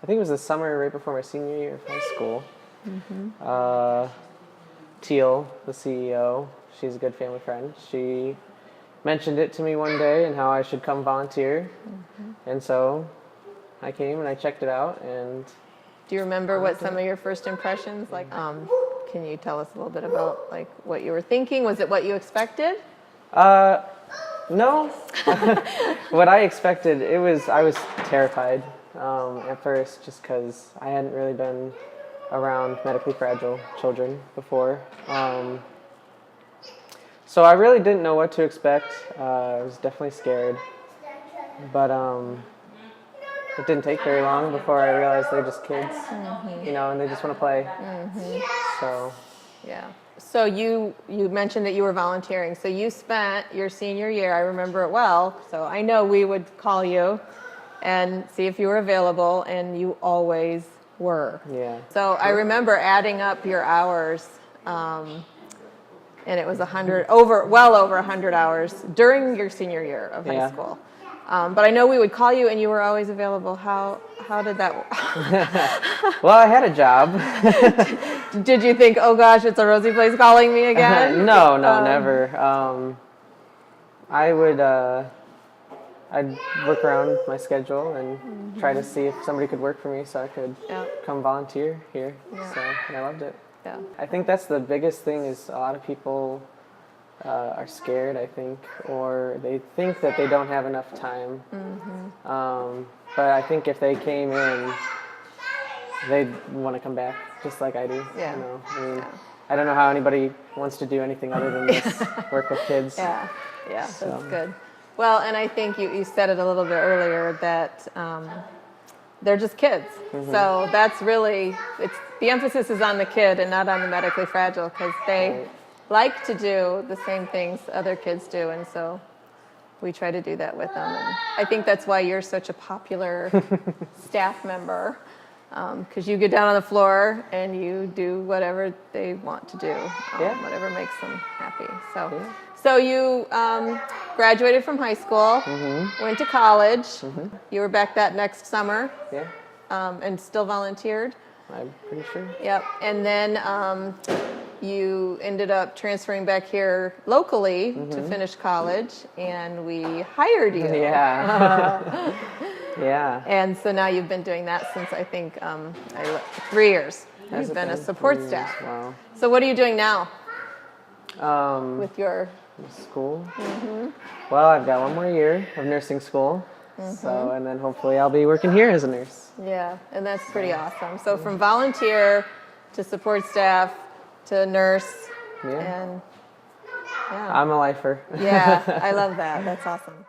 I think it was the summer right before my senior year of high school. Teal, the CEO, she's a good family friend. She mentioned it to me one day and how I should come volunteer. And so I came and I checked it out. And do you remember what some of your first impressions like? Can you tell us a little bit about like what you were thinking? Was it what you expected? No. What I expected, I was terrified at first just because I hadn't really been around medically fragile children before. So I really didn't know what to expect. I was definitely scared. But it didn't take very long before I realized they're just kids, and they just want to play. So, yeah. So you mentioned that you were volunteering. So you spent your senior year, I remember it well. So I know we would call you and see if you were available, and you always were. Yeah. So I remember adding up your hours, and it was well over 100 hours during your senior year of high school. But I know we would call you, and you were always available. How did that work? Well, I had a job. Did you think, oh gosh, it's A Rosie Place calling me again? No, never. I'd work around my schedule and try to see if somebody could work for me so I could come volunteer here. So, and I loved it. Yeah. I think that's the biggest thing is a lot of people are scared, I think, or they think that they don't have enough time. But I think if they came in, they'd want to come back, just like I do. Yeah. I don't know how anybody wants to do anything other than this, work with kids. Yeah, that's good. Well, and I think you said it a little bit earlier that they're just kids. So that's really, the emphasis is on the kid and not on the medically fragile, because they like to do the same things other kids do, and so we try to do that with them. And I think that's why you're such a popular staff member, because you get down on the floor and you do whatever they want to do, whatever makes them happy. So you graduated from high school, went to college. You were back that next summer, and still volunteered. I'm pretty sure. Yep, and then you ended up transferring back here locally to finish college, and we hired you. Yeah. Yeah. And so now you've been doing that since, I think, 3 years. You've been a support staff. Wow. So what are you doing now with your school? Well, I've got one more year of nursing school. So, and then hopefully I'll be working here as a nurse. Yeah, and that's pretty awesome. So from volunteer to support staff to nurse, and I'm a lifer. yeah, I love that. That's awesome.